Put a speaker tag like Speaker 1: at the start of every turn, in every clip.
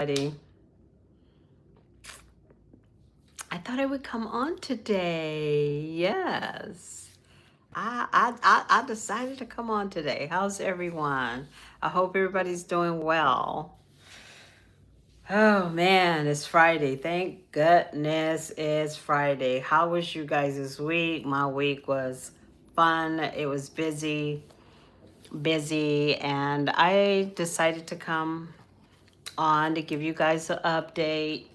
Speaker 1: I thought I would come on today. Yes. I decided to come on today. How's everyone? I hope everybody's doing well. Oh man, it's Friday. Thank goodness it's Friday. How was you guys this week? My week was fun. It was busy, and I decided to come on to give you guys an update.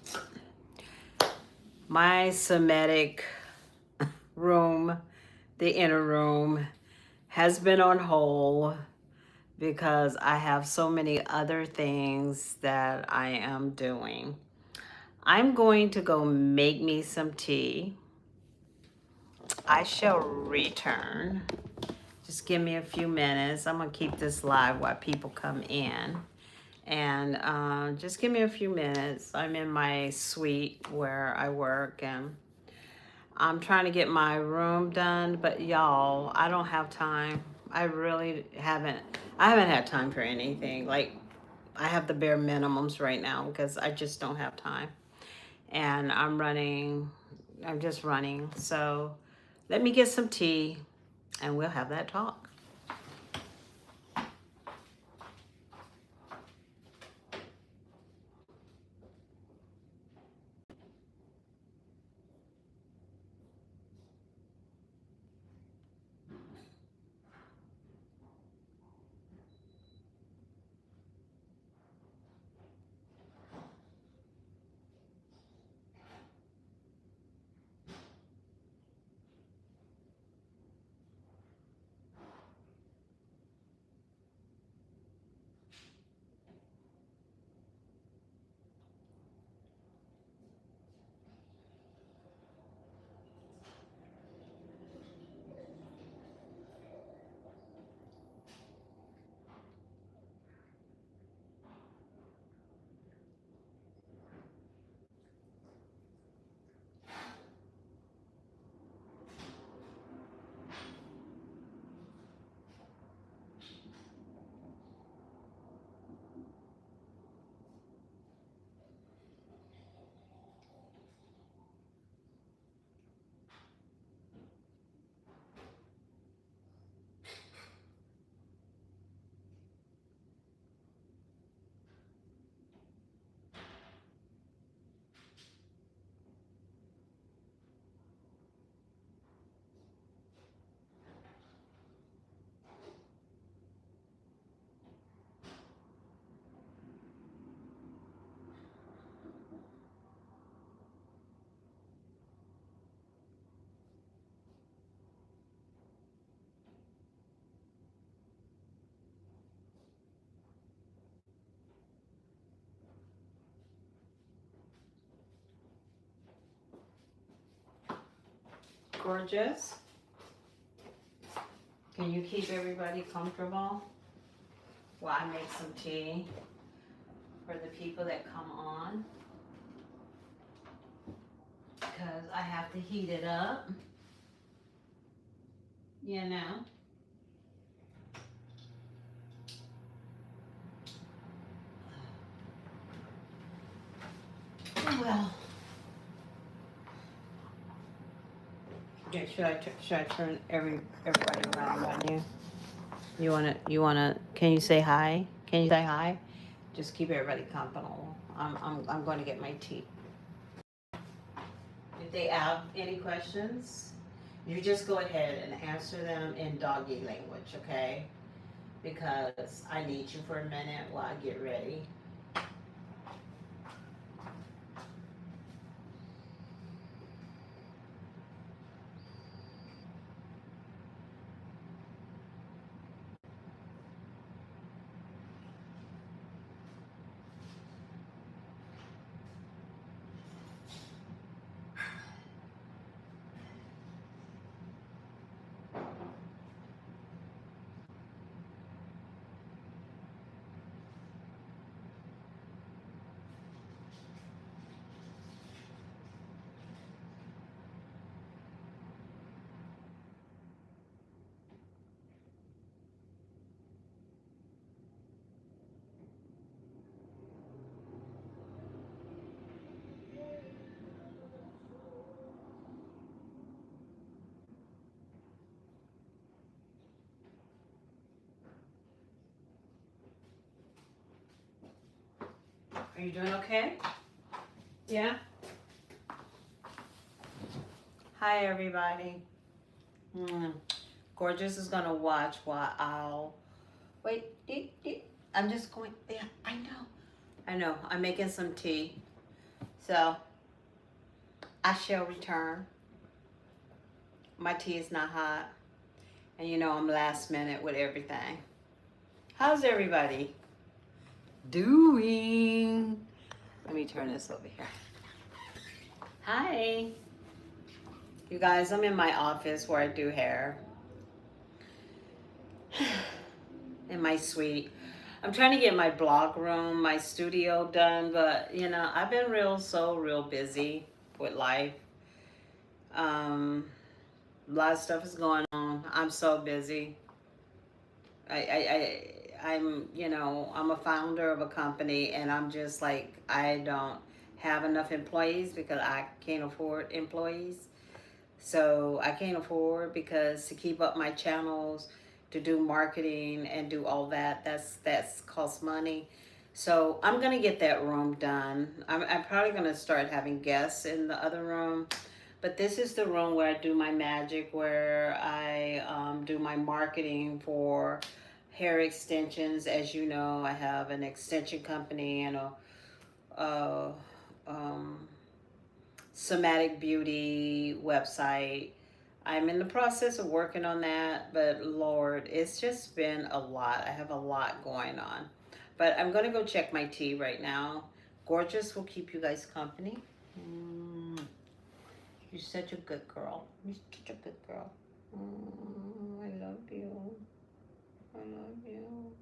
Speaker 1: My Semitic room, the inner room, has been on hold because I have so many other things that I am doing. I'm going to go make me some tea. I shall return. Just give me a few minutes. I'm going to keep this live while people come in. And just give me a few minutes. I'm in my suite where I work, and I'm trying to get my room done, but y'all, I don't have time. I really haven't. I haven't had time for anything. Like, I have the bare minimums right now because I just don't have time. And I'm just running. So let me get some tea and we'll have that talk. Gorgeous. Can you keep everybody comfortable while I make some tea for the people that come on? Because I have to heat it up, you know. Well, okay, should I turn everybody around on you? You wanna can you say hi? Can you say hi? Just keep everybody comfortable. I'm going to get my tea. If they have any questions, you just go ahead and answer them in doggy language, okay? Because I need you for a minute while I get ready. Are you doing okay? Yeah? Hi, everybody. Gorgeous is gonna watch while I'll wait. I'm just going. Yeah, I know. I'm making some tea, so I shall return. My tea is not hot, and you know I'm last minute with everything. How's everybody doing? Let me turn this over here. Hi, you guys. I'm in my office where I do hair. In my suite. I'm trying to get my blog room, my studio done, but you know, I've been real busy with life. A lot of stuff is going on. I'm so busy. I'm, you know, I'm a founder of a company and I'm just like, I don't have enough employees because I can't afford employees. So I can't afford because to keep up my channels, to do marketing and do all that, that's costs money. So I'm gonna get that room done. I'm probably gonna start having guests in the other room, but this is the room where I do my magic, where I do my marketing for hair extensions. As you know, I have an extension company and a somatic beauty website. I'm in the process of working on that, but Lord, it's just been a lot. I have a lot going on. But I'm going to go check my tea right now. Gorgeous will keep you guys company. You're such a good girl. You're such a good girl. I love you. I love you.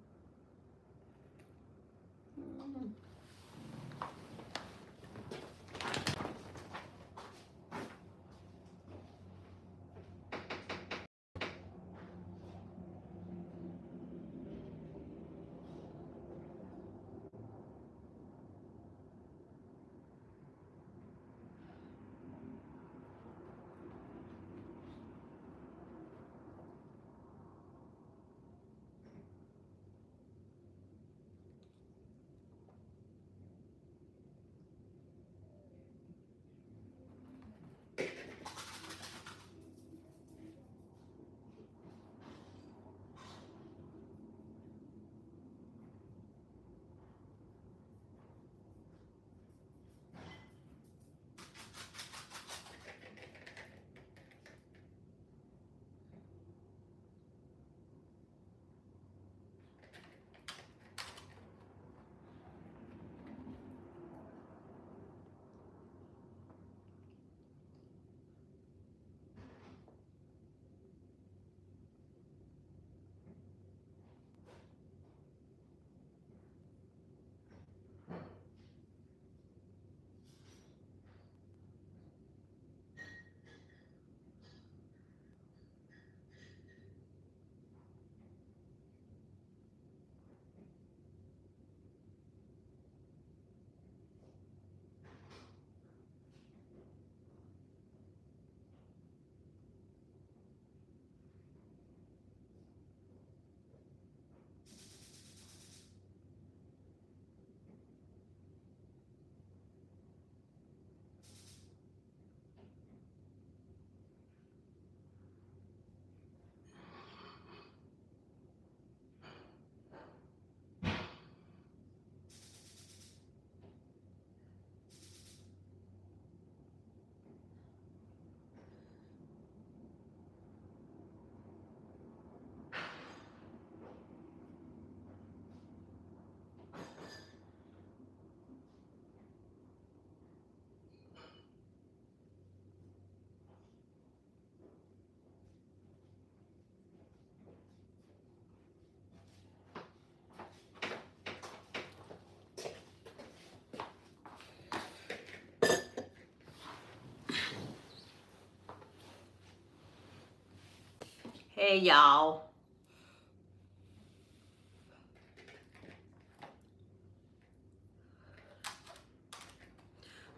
Speaker 1: Hey, y'all.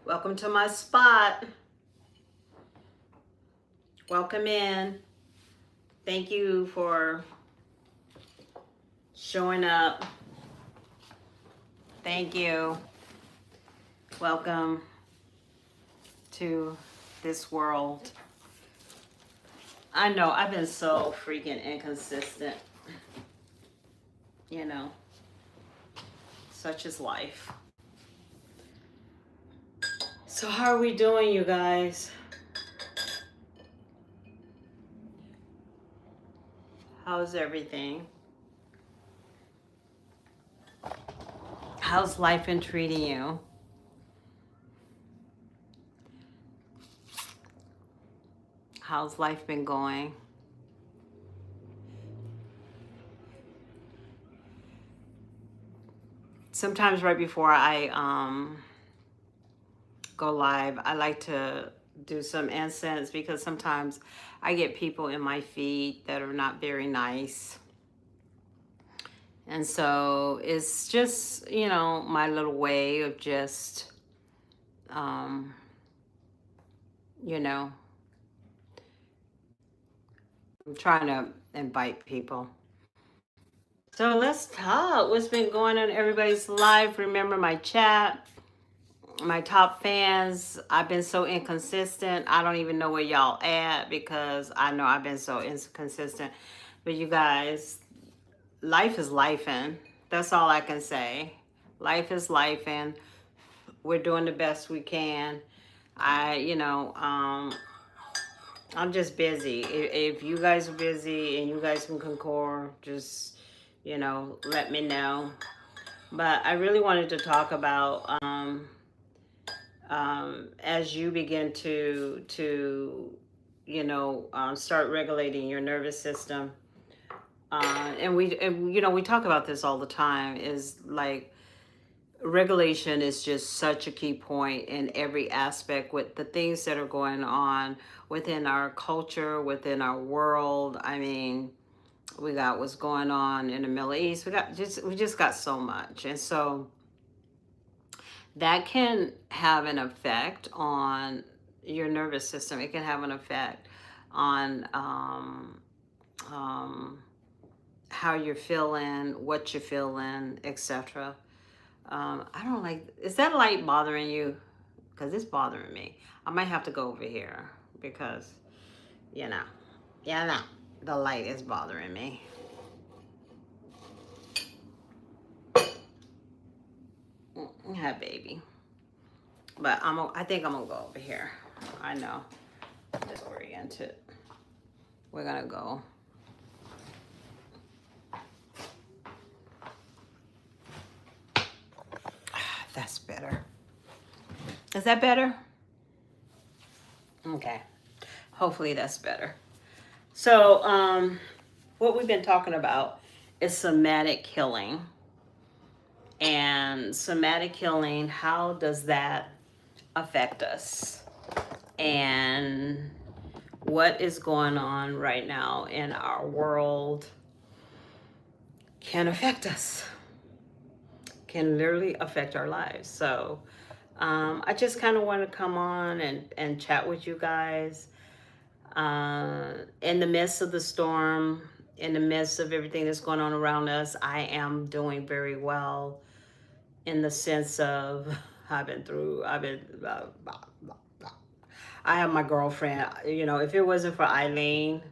Speaker 1: Welcome to my spot. Welcome in. Thank you for showing up. Thank you. Welcome to this world. I know I've been so freaking inconsistent. You know, such is life. So how are we doing, you guys? How's everything? How's life been treating you? How's life been going? Sometimes right before I go live, I like to do some incense because sometimes I get people in my feed that are not very nice. And so it's just, you know, my little way of just, you know, I'm trying to invite people. So let's talk. What's been going on in everybody's life? Remember my chat, my top fans. I've been so inconsistent. I don't even know where y'all at because I know I've been so inconsistent. But you guys, life is lifing. That's all I can say. Life is lifing. We're doing the best we can. I'm just busy. If you guys are busy and you guys can concord, just, you know, let me know. But I really wanted to talk about as you begin to start regulating your nervous system. We talk about this all the time. Is like regulation is just such a key point in every aspect with the things that are going on within our culture, within our world. I mean, we got what's going on in the Middle East. We just got so much. And so that can have an effect on your nervous system. It can have an effect on how you're feeling, what you're feeling, etc. I don't like, is that light bothering you? Because it's bothering me. I might have to go over here because, you know, the light is bothering me. Yeah, baby. But I think I'm gonna go over here. I know. Disoriented. We're gonna go. That's better. Is that better? Okay. Hopefully that's better. So, what we've been talking about is somatic healing. And somatic healing, how does that affect us? And what is going on right now in our world can affect us, can literally affect our lives. So I just kind of want to come on and chat with you guys. In the midst of the storm, in the midst of everything that's going on around us, I am doing very well in the sense of I have my girlfriend. You know, if it wasn't for Eileen,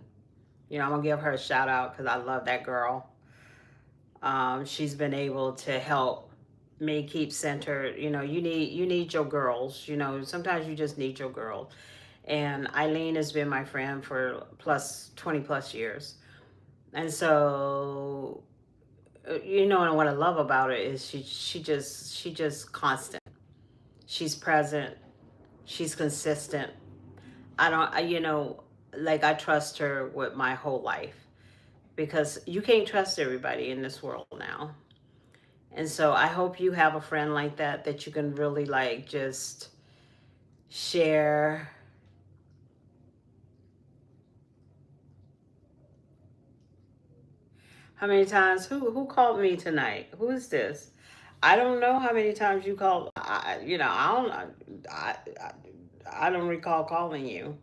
Speaker 1: you know, I'm gonna give her a shout out because I love that girl. She's been able to help me keep centered. You know, you need your girls. You know, sometimes you just need your girls. And Eileen has been my friend for 20 plus years. And so, you know, and what I love about her is she just constant. She's present. She's consistent. I trust her with my whole life because you can't trust everybody in this world now. And so I hope you have a friend like that you can really like just share. How many times? Who called me tonight? Who is this? I don't know how many times you called. I don't recall calling you.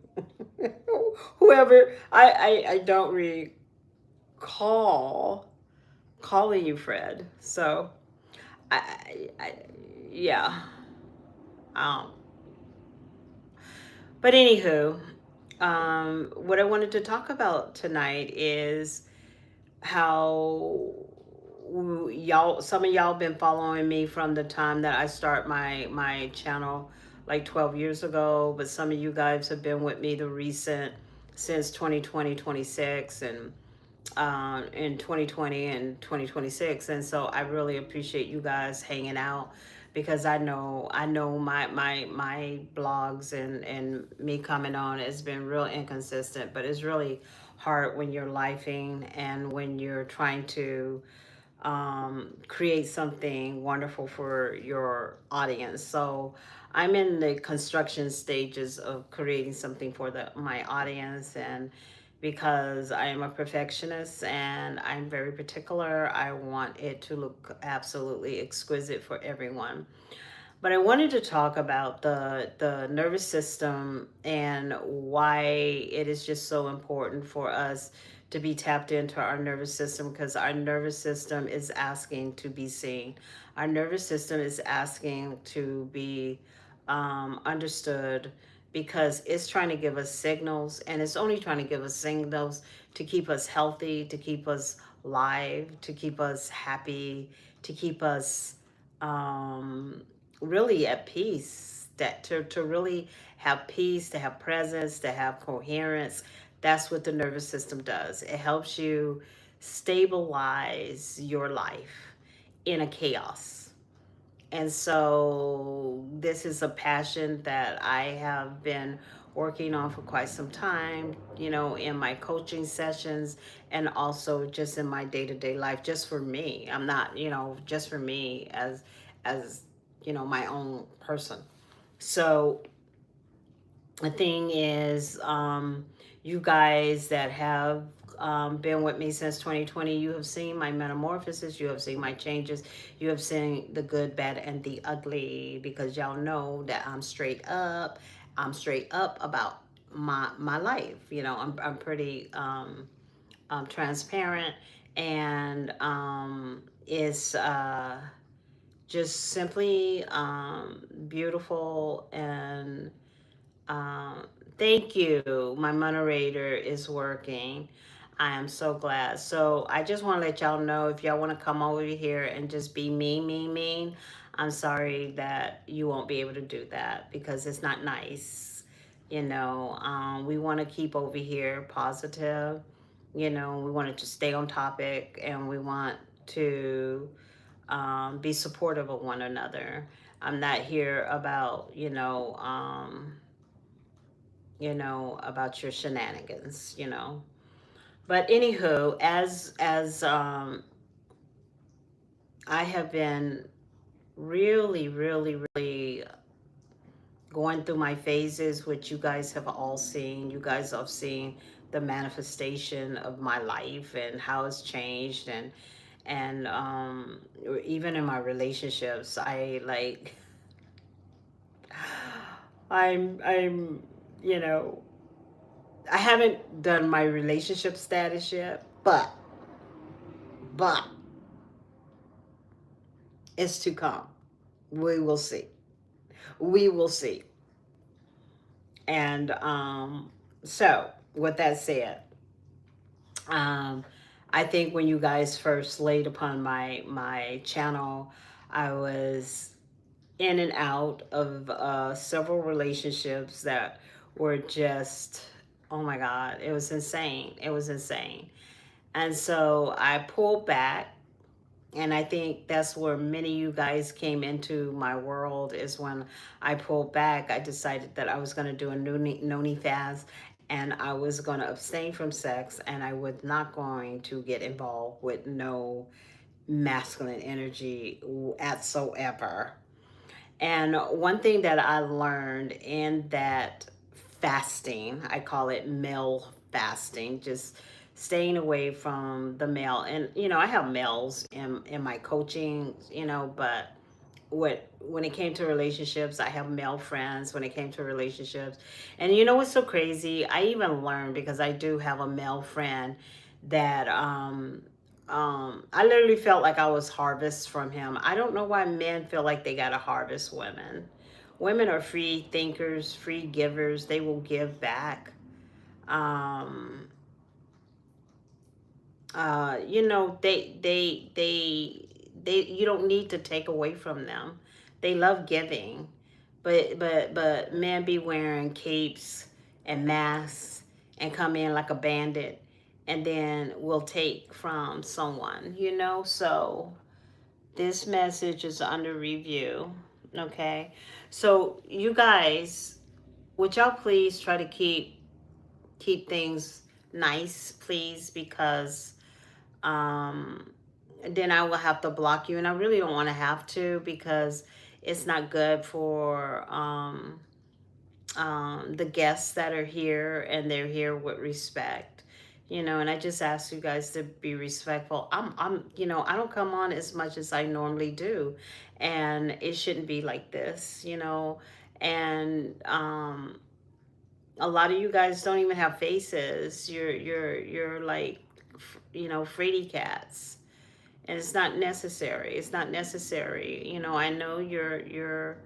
Speaker 1: Whoever, I don't recall calling you, Fred. So, I yeah. Um, but anywho, what I wanted to talk about tonight is how y'all, some of y'all been following me from the time that I start my channel like 12 years ago, but some of you guys have been with me the recent since 2020 26 and in 2020 and 2026. And so I really appreciate you guys hanging out, because I know my blogs and me coming on has been real inconsistent, but it's really hard when you're lifing and when you're trying to create something wonderful for your audience. So I'm in the construction stages of creating something for my audience, and because I am a perfectionist and I'm very particular, I want it to look absolutely exquisite for everyone. But I wanted to talk about the nervous system and why it is just so important for us to be tapped into our nervous system, because our nervous system is asking to be seen. Our nervous system is asking to be understood, because it's trying to give us signals, and it's only trying to give us signals to keep us healthy, to keep us live, to keep us happy, to keep us um, really at peace, that to really have peace, to have presence, to have coherence. That's what the nervous system does. It helps you stabilize your life in a chaos. And so this is a passion that I have been working on for quite some time, in my coaching sessions and also just in my day-to-day life, just for me. I'm not, just for me as my own person. So the thing is, you guys that have been with me since 2020, you have seen my metamorphosis, you have seen my changes, you have seen the good, bad, and the ugly, because y'all know that I'm straight up about my life. I'm pretty transparent, and it's just simply beautiful. And um, thank you. My moderator is working. I am so glad. So I just want to let y'all know, if y'all want to come over here and just be mean, I'm sorry that you won't be able to do that, because it's not nice. We want to keep over here positive. We want to stay on topic, and we want to be supportive of one another. I'm not here about, about your shenanigans. But anywho, as I have been really, really, really going through my phases, which you guys have all seen. You guys have seen the manifestation of my life and how it's changed, and even in my relationships, I'm you know I haven't done my relationship status yet, but it's to come. We will see. We will see. And so, with that said, um, I think when you guys first laid upon my channel, I was in and out of several relationships that were just, oh my God, it was insane. It was insane. And so I pulled back. And I think that's where many of you guys came into my world, is when I pulled back. I decided that I was going to do a noni fast, and I was going to abstain from sex, and I was not going to get involved with no masculine energy whatsoever. And one thing that I learned in that fasting, I call it male fasting, just staying away from the male. And I have males in my coaching, but when it came to relationships, I have male friends when it came to relationships. And you know what's so crazy? I even learned, because I do have a male friend, that I literally felt like I was harvest from him. I don't know why men feel like they gotta harvest women. Women are free thinkers, free givers. They will give back. Um, you know, you don't need to take away from them. They love giving, but men be wearing capes and masks and come in like a bandit, and then will take from someone, you know. So this message is under review. Okay, so you guys, would y'all please try to keep things nice, please, because um, then I will have to block you, and I really don't want to have to, because it's not good for the guests that are here, and they're here with respect, you know. And I just ask you guys to be respectful. You know, I don't come on as much as I normally do, and it shouldn't be like this, you know. And a lot of you guys don't even have faces. You're like, you know, fraidy cats, and it's not necessary. It's not necessary. You know, I know you're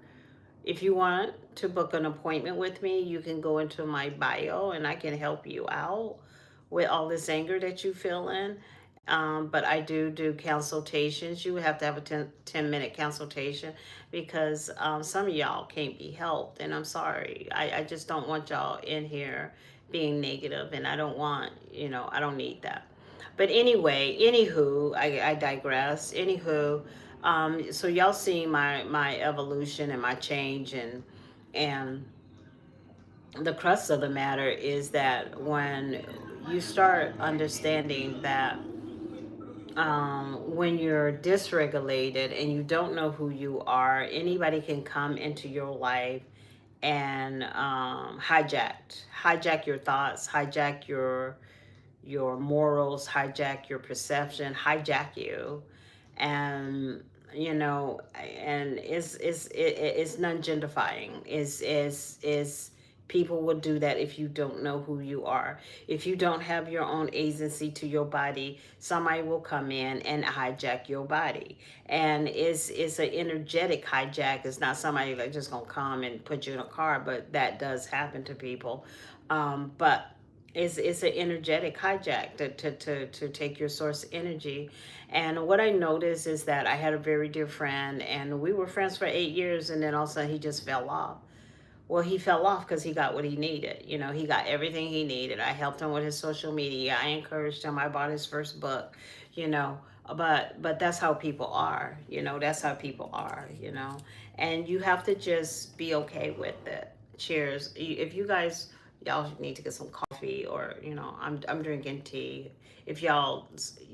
Speaker 1: if you want to book an appointment with me, you can go into my bio and I can help you out with all this anger that you feel in. But I do consultations. You have to have a 10-minute consultation, because some of y'all can't be helped. And I'm sorry. I just don't want y'all in here being negative, and I don't want, you know, I don't need that. But anyway, anywho, I digress. Anywho, so y'all see my evolution and my change, and the crux of the matter is that when you start understanding that when you're dysregulated and you don't know who you are, anybody can come into your life and hijack your thoughts, hijack your morals, hijack your perception, hijack you. And you know, and it's non-genderifying. Is people will do that if you don't know who you are. If you don't have your own agency to your body, somebody will come in and hijack your body. And it's an energetic hijack. It's not somebody like just gonna come and put you in a car, but that does happen to people. But it's an energetic hijack to take your source energy. And what I noticed is that I had a very dear friend, and we were friends for 8 years, and then all of a sudden he just fell off. Well, he fell off because he got what he needed. You know, he got everything he needed. I helped him with his social media. I encouraged him. I bought his first book, you know. But that's how people are, you know. That's how people are, you know. And you have to just be okay with it. Cheers. If you guys, y'all need to get some coffee, or you know, I'm drinking tea. If y'all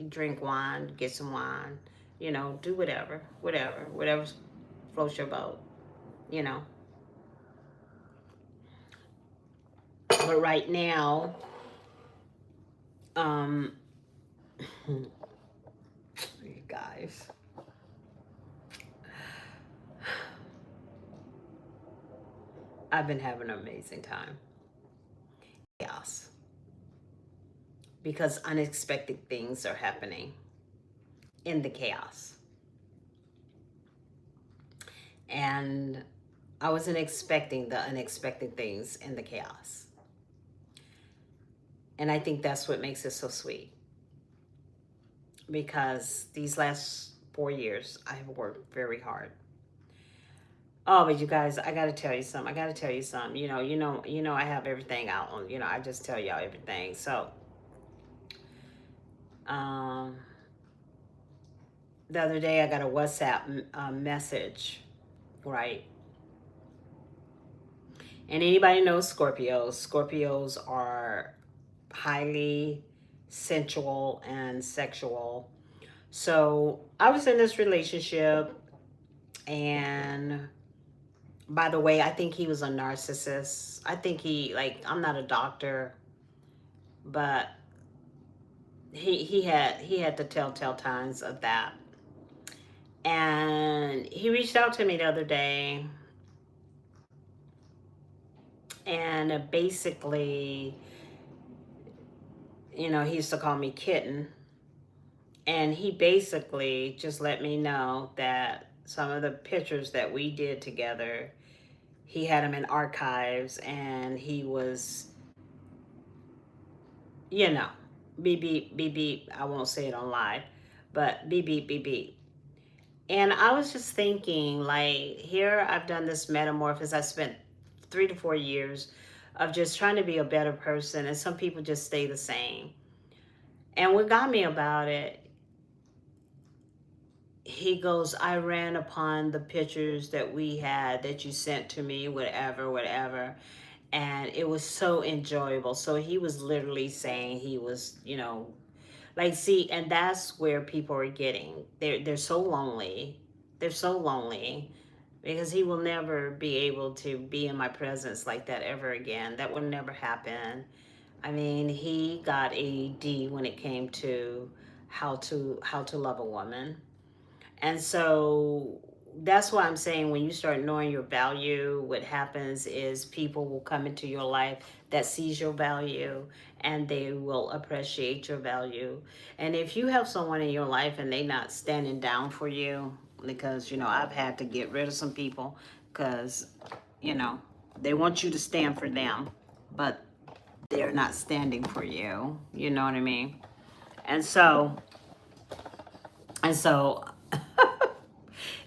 Speaker 1: drink wine, get some wine. You know, do whatever floats your boat. You know. But right now, um, you guys, I've been having an amazing time. Chaos. Because unexpected things are happening in the chaos. And I wasn't expecting the unexpected things in the chaos. And I think that's what makes it so sweet. Because these last 4 years, I have worked very hard. Oh, but you guys, I gotta tell you something. I have everything out on. I just tell y'all everything. So, um, the other day I got a WhatsApp message, right? And anybody knows Scorpios. Scorpios are highly sensual and sexual. So I was in this relationship, and by the way, I think he was a narcissist. I think I'm not a doctor, but he had the telltale signs of that. And he reached out to me the other day, and basically, he used to call me kitten. And he basically just let me know that some of the pictures that we did together, he had him in archives, and he was, you know, beep beep beep beep. I won't say it on live, but beep beep beep beep. And I was just thinking, like, here I've done this metamorphosis. I spent 3 to 4 years of just trying to be a better person, and some people just stay the same. And what got me about it, he goes, I ran upon the pictures that we had that you sent to me, whatever, whatever. And it was so enjoyable. So he was literally saying he was, like, see, and that's where people are getting. They're so lonely. They're so lonely because he will never be able to be in my presence like that ever again. That will never happen. I mean, he got a D when it came to how to love a woman. And so that's why I'm saying, when you start knowing your value, what happens is people will come into your life that sees your value, and they will appreciate your value. And if you have someone in your life and they not standing down for you, because, I've had to get rid of some people because, you know, they want you to stand for them, but they're not standing for you. You know what I mean? And so, and so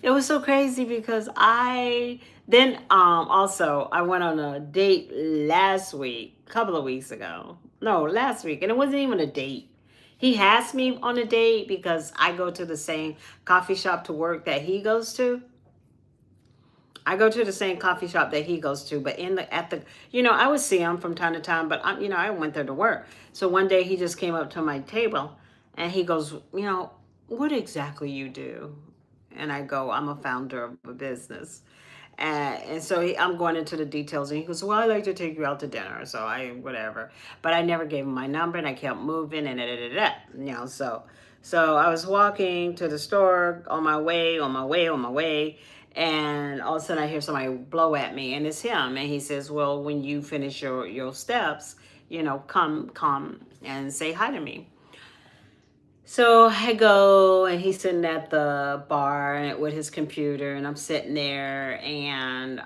Speaker 1: it was so crazy because I then also I went on a date last week, a couple of weeks ago. No, last week, and it wasn't even a date. He asked me on a date because I go to the same coffee shop to work that he goes to. I go to the same coffee shop that he goes to, but I would see him from time to time, but I went there to work. So one day he just came up to my table, and he goes, what exactly you do? And I go, I'm a founder of a business. And so I'm going into the details, and he goes, well, I like to take you out to dinner. So whatever. But I never gave him my number, and I kept moving, and so I was walking to the store on my way, and all of a sudden I hear somebody blow at me, and it's him. And he says, well, when you finish your steps, come and say hi to me. So I go, and he's sitting at the bar with his computer, and I'm sitting there. And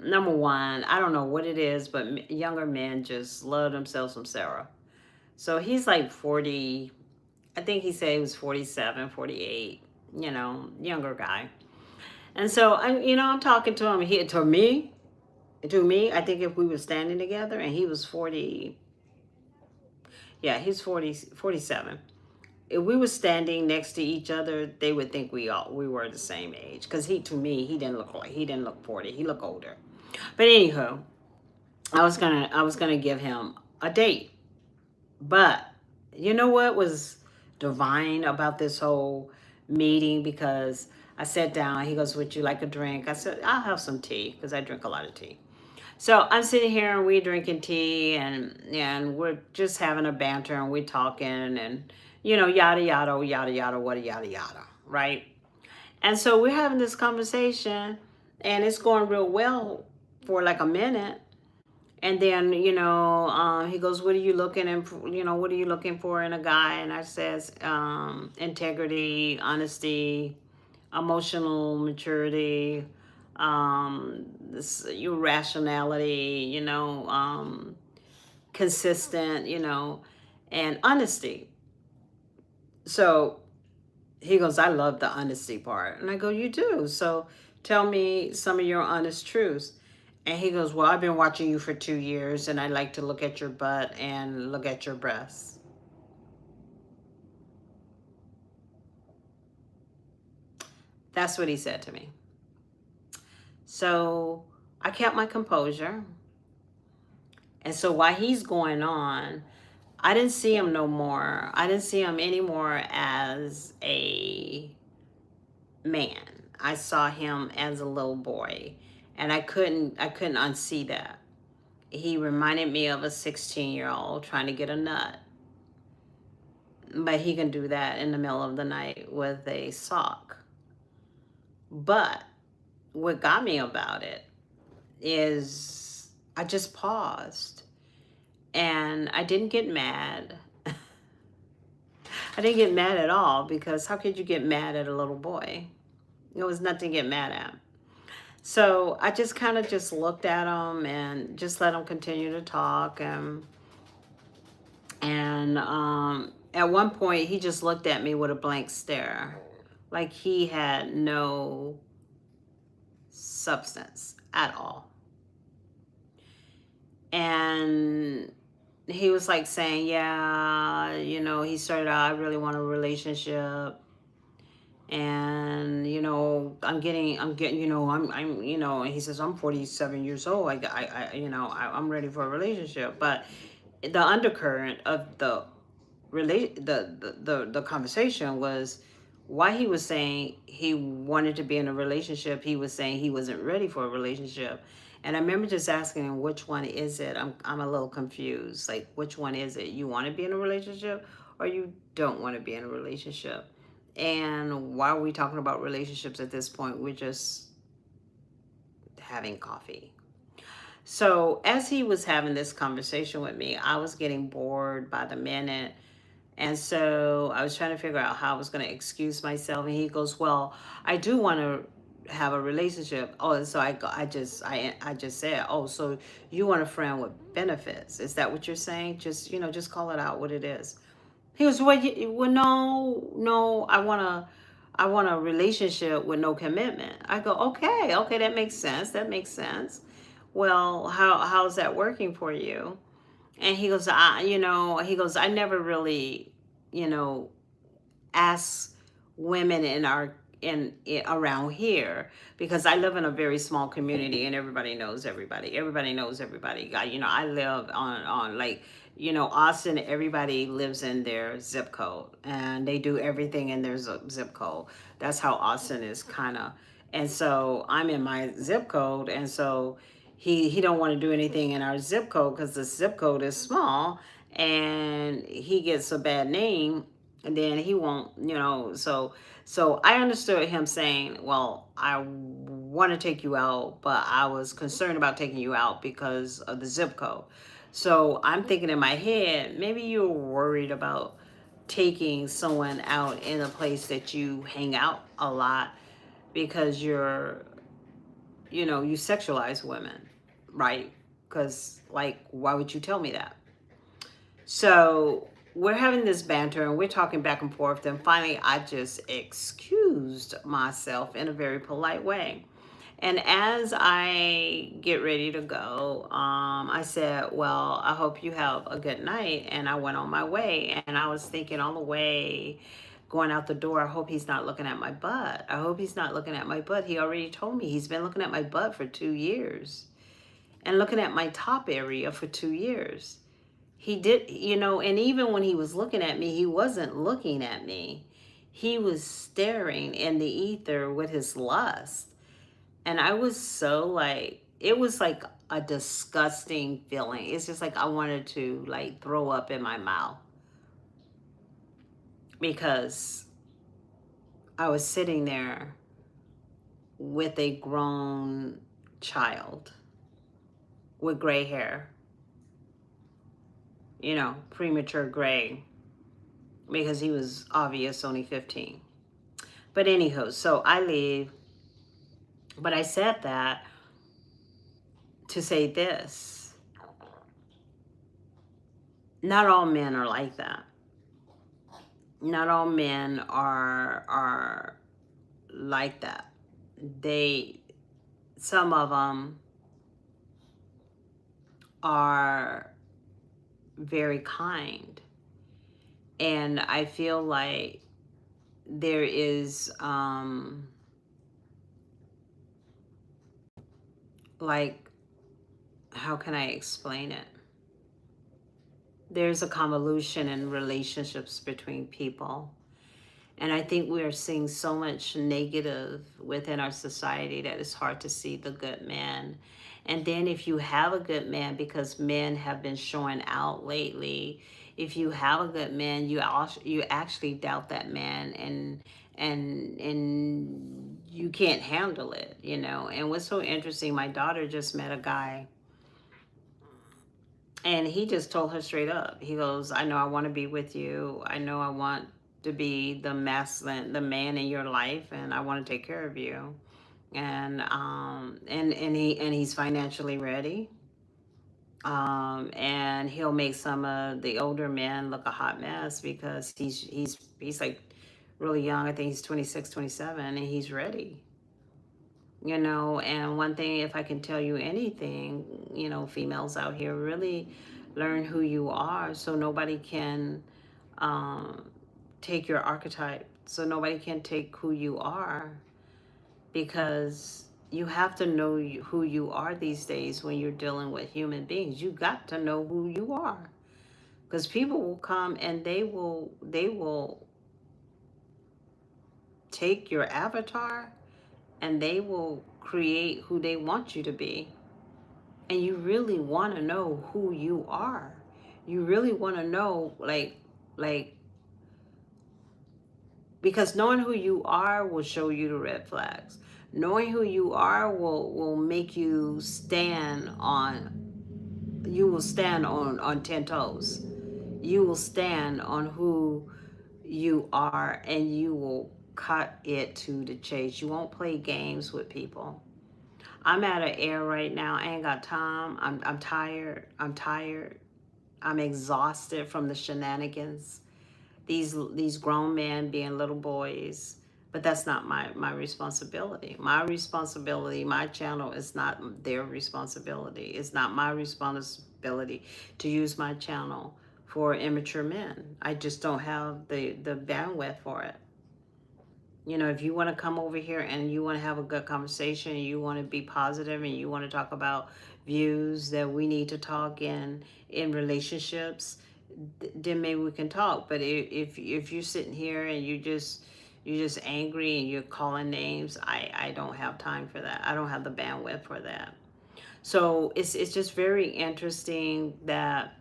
Speaker 1: number one, I don't know what it is, but younger men just love themselves some Sarah. So he's like 40. I think he said he was 47, 48. Younger guy. And so I'm talking to him. To me, I think if we were standing together and he was 40, yeah, he's 40, 47. If we were standing next to each other, they would think we were the same age. Because to me, he didn't look 40. He looked older. But anywho, I was gonna give him a date. But you know what was divine about this whole meeting? Because I sat down. He goes, would you like a drink? I said, I'll have some tea, because I drink a lot of tea. So I'm sitting here, and we're drinking tea, and we're just having a banter, and we're talking, and yada yada yada yada what yada yada, right? And so we're having this conversation, and it's going real well for like a minute. And then he goes, what are you looking in for, what are you looking for in a guy? And I says, integrity, honesty, emotional maturity, your rationality, consistent, and honesty. So he goes, I love the honesty part. And I go, you do? So tell me some of your honest truths. And he goes, well, I've been watching you for 2 years, and I like to look at your butt and look at your breasts. That's what he said to me. So I kept my composure. And so while he's going on, I didn't see him no more. I didn't see him anymore as a man. I saw him as a little boy. And I couldn't unsee that. He reminded me of a 16-year-old trying to get a nut. But he can do that in the middle of the night with a sock. But what got me about it is I just paused, and I didn't get mad. I didn't get mad at all, because how could you get mad at a little boy? There was nothing to get mad at. So I just kind of just looked at him and just let him continue to talk. And at one point, he just looked at me with a blank stare, like he had no substance at all. And he was like saying, yeah, he started out, I really want a relationship. And I'm getting, and he says, I'm 47 years old. I'm ready for a relationship. But the undercurrent of the conversation was why he was saying he wanted to be in a relationship. He was saying he wasn't ready for a relationship. And I remember just asking him, which one is it? I'm a little confused. Like, which one is it? You want to be in a relationship or you don't want to be in a relationship? And why are we talking about relationships at this point? We're just having coffee. So as he was having this conversation with me, I was getting bored by the minute. And so I was trying to figure out how I was going to excuse myself. And he goes, well, I do want to have a relationship. Oh, and so I just said, oh, so you want a friend with benefits. Is that what you're saying? Just call it out what it is. He goes, well, no, I want a relationship with no commitment. I go, okay, that makes sense. That makes sense. Well, how's that working for you? And he goes, I never really, you know, ask women around here because I live in a very small community and everybody knows everybody. Everybody knows everybody. I live on like, Austin. Everybody lives in their zip code and they do everything in their zip code. That's how Austin is kind of. And so I'm in my zip code, and so he don't want to do anything in our zip code because the zip code is small, and he gets a bad name, and then he won't, so I understood him saying, well, I want to take you out, but I was concerned about taking you out because of the zip code. So I'm thinking in my head, maybe you're worried about taking someone out in a place that you hang out a lot because you sexualize women, right? Because, like, why would you tell me that? So we're having this banter and we're talking back and forth. And finally, I just excused myself in a very polite way. And as I get ready to go, I said, well, I hope you have a good night. And I went on my way. And I was thinking on the way, going out the door, I hope he's not looking at my butt. I hope he's not looking at my butt. He already told me he's been looking at my butt for 2 years and looking at my top area for 2 years. He did, and even when he was looking at me, he wasn't looking at me. He was staring in the ether with his lust. And I was so like, it was like a disgusting feeling. It's just like I wanted to like throw up in my mouth because I was sitting there with a grown child with gray hair, premature gray, because he was obvious only 15. But anywho, so I leave. But I said that to say this. Not all men are like that. Not all men are like that. Some of them are very kind. And I feel like there is like, how can I explain it? There's a convolution in relationships between people. And I think we are seeing so much negative within our society that it's hard to see the good man. And then if you have a good man, because men have been showing out lately, if you have a good man, you actually doubt that man, and you can't handle it, And what's so interesting, my daughter just met a guy, and he just told her straight up. He goes, I know I want to be with you. I know I want to be the man in your life, and I want to take care of you. and he's financially ready. And he'll make some of the older men look a hot mess because he's like really young. I think he's 26, 27, and he's ready. And one thing, if I can tell you anything, females out here, really learn who you are so nobody can um, take your archetype, so nobody can take who you are, because you have to know who you are these days when you're dealing with human beings. You got to know who you are, because people will come and they will take your avatar and they will create who they want you to be. And you really want to know who you are. You really want to know, like because knowing who you are will show you the red flags. Knowing who you are will make you stand on, you will stand on 10 toes. You will stand on who you are, and you will cut it to the chase. You won't play games with people. I'm at an air right now. I ain't got time. I'm tired. I'm tired. I'm exhausted from the shenanigans. These grown men being little boys. But that's not my responsibility. My responsibility, my channel is not their responsibility. It's not my responsibility to use my channel for immature men. I just don't have the bandwidth for it. If you want to come over here and you want to have a good conversation, you want to be positive, and you want to talk about views that we need to talk in relationships, then maybe we can talk. But if you're sitting here and you're just angry and you're calling names, I don't have time for that. I don't have the bandwidth for that. So it's just very interesting that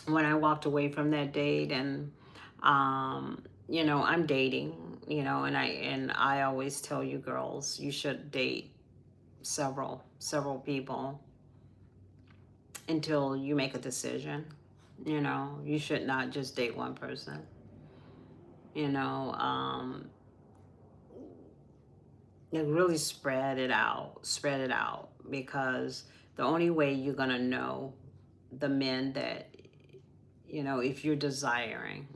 Speaker 1: when I walked away from that date, and I'm dating, and I always tell you girls, you should date several people until you make a decision. You should not just date one person. You know, um, really spread it out, because the only way you're gonna know the men that, if you're desiring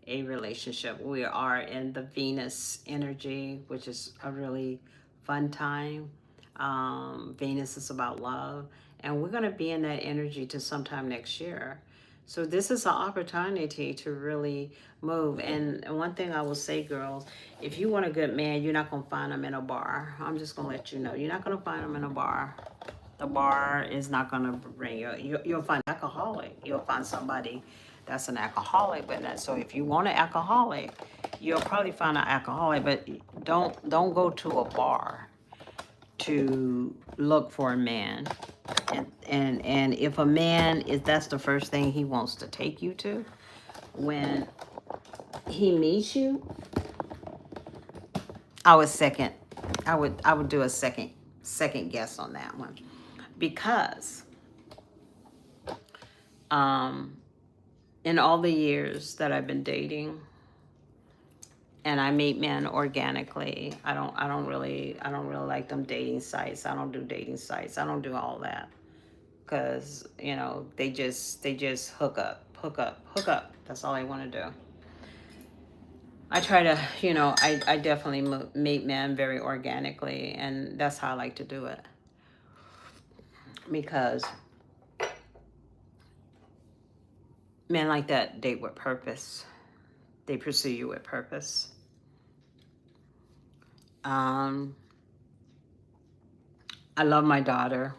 Speaker 1: a relationship. We are in the Venus energy, which is a really fun time. Venus is about love, and we're going to be in that energy to sometime next year. So this is an opportunity to really move. And one thing I will say, girls, if you want a good man, you're not going to find him in a bar. I'm just going to let you know. You're not going to find him in a bar. The bar is not going to bring you'll find an alcoholic. You'll find somebody that's an alcoholic. So if you want an alcoholic, you'll probably find an alcoholic. But don't go to a bar to look for a man. And if a man is, that's the first thing he wants to take you to when he meets you, I would second I would do a second guess on that one, because um in all the years that I've been dating, and I meet men organically. I don't really like them dating sites. I don't do dating sites. I don't do all that, because they just hook up, hook up, hook up. That's all they want to do. I try to, I definitely meet men very organically, and that's how I like to do it, because men like that date with purpose. They pursue you with purpose. Um, I love my daughter.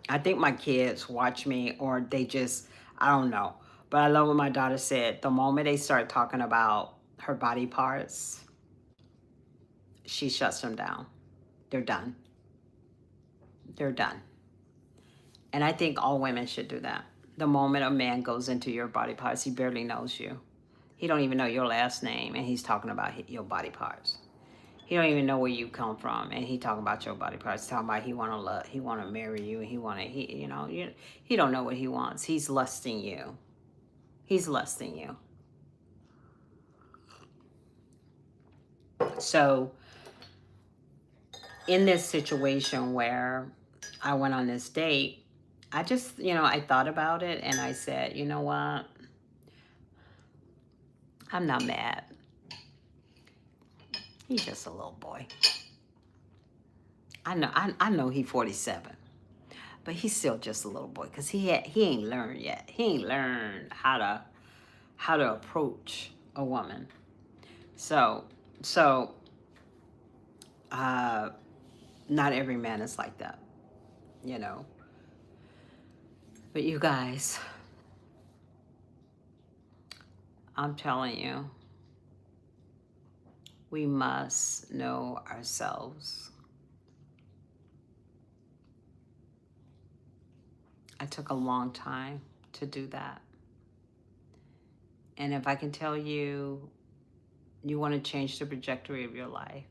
Speaker 1: I think my kids watch me, or they just, I don't know. But I love what my daughter said. The moment they start talking about her body parts, she shuts them down. They're done. They're done. And I think all women should do that. The moment a man goes into your body parts, he barely knows you. He don't even know your last name, and he's talking about your body parts. He don't even know where you come from, and he talking about your body parts. Talking about he want to marry you, and he don't know what he wants. He's lusting you. He's lusting you. So in this situation where I went on this date, I just, I thought about it and I said, you know what? I'm not mad. He's just a little boy. I know he's 47, but he's still just a little boy because he ain't learned yet. He ain't learned how to approach a woman. So so uh, not every man is like that, you know. But you guys, I'm telling you, we must know ourselves. I took a long time to do that. And if I can tell you, you want to change the trajectory of your life,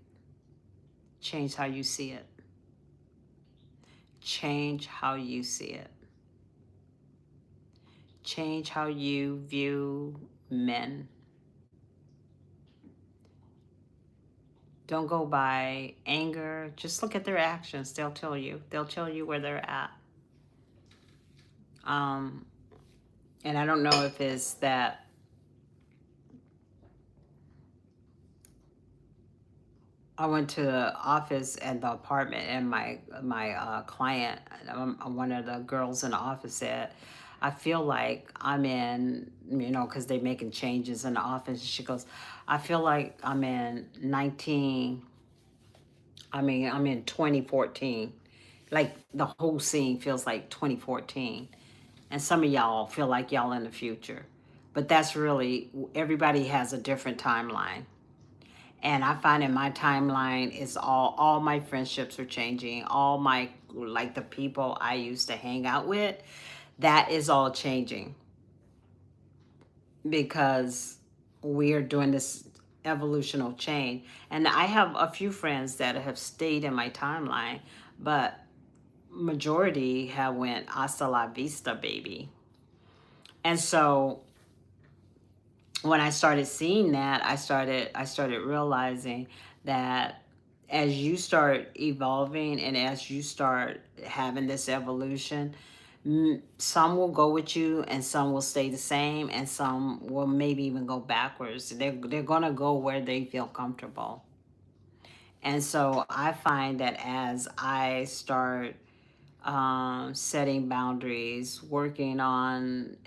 Speaker 1: change how you see it. Change how you see it. Change how you view men. Don't go by anger. Just look at their actions. They'll tell you. They'll tell you where they're at. Um, and I don't know if it's that I went to the office at the apartment, and my client, one of the girls in the office, said, "I feel like I'm in, because they're making changes in the office." She goes, "I feel like I'm in 19. I'm in 2014. Like the whole scene feels like 2014, and some of y'all feel like y'all in the future, but that's really everybody has a different timeline." And I find in my timeline is all my friendships are changing. All my, like, the people I used to hang out with, that is all changing because we are doing this evolutional change. And I have a few friends that have stayed in my timeline, but majority have went hasta la vista, baby. And so when I started seeing that, I started realizing that as you start evolving and as you start having this evolution, some will go with you and some will stay the same and some will maybe even go backwards. They're going to go where they feel comfortable. And so I find that as I start setting boundaries, working on,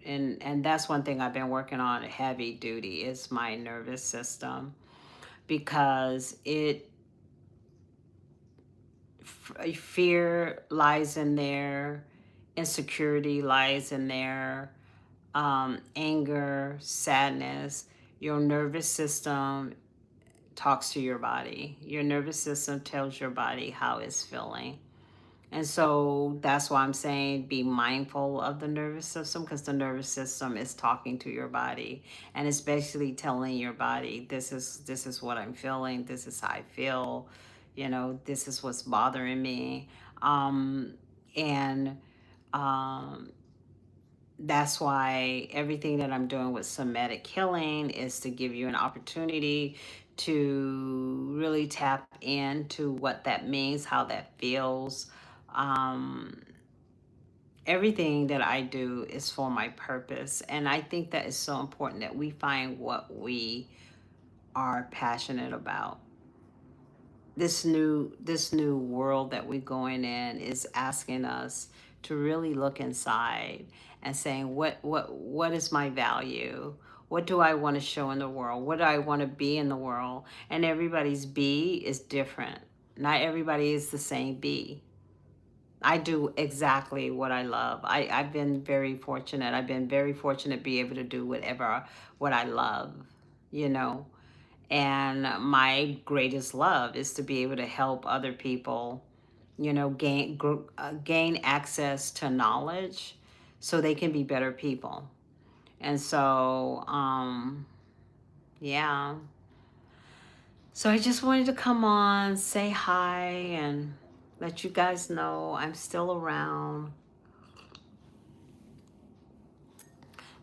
Speaker 1: and that's one thing I've been working on heavy duty is my nervous system, because fear lies in there, insecurity lies in there, anger, sadness. Your nervous system talks to your body. Your nervous system tells your body how it's feeling. And so that's why I'm saying be mindful of the nervous system, because the nervous system is talking to your body and it's basically telling your body, this is what I'm feeling, this is how I feel, this is what's bothering me. And um, that's why everything that I'm doing with somatic healing is to give you an opportunity to really tap into what that means, how that feels. Um, Everything that I do is for my purpose. And I think that is so important that we find what we are passionate about. This new world that we're going in is asking us to really look inside and saying what is my value, what do I want to show in the world, what do I want to be in the world. And everybody's be is different. Not everybody is the same be. I do exactly what I love. I've been very fortunate. I've been very fortunate to be able to do what I love, you know. And my greatest love is to be able to help other people, gain access to knowledge so they can be better people. And so, yeah. So I just wanted to come on, say hi, and let you guys know I'm still around.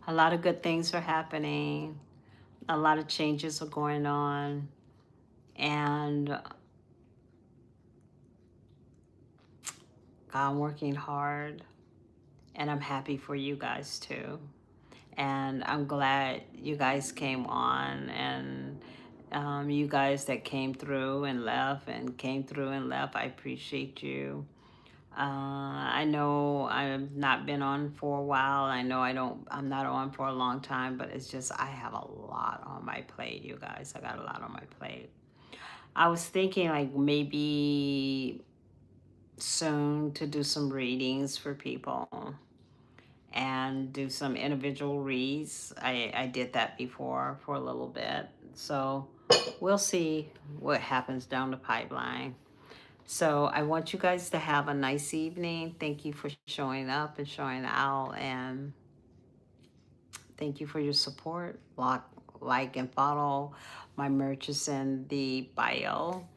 Speaker 1: A lot of good things are happening. A lot of changes are going on. And I'm working hard, and I'm happy for you guys too. And I'm glad you guys came on, and you guys that came through and left and came through and left, I appreciate you. I know I've not been on for a while. I know I'm not on for a long time, but it's just I have a lot on my plate, you guys. I got a lot on my plate. I was thinking like maybe soon to do some readings for people and do some individual reads. I did that before for a little bit. So we'll see what happens down the pipeline. So I want you guys to have a nice evening. Thank you for showing up and showing out. And thank you for your support. Like and follow. My merch is in the bio.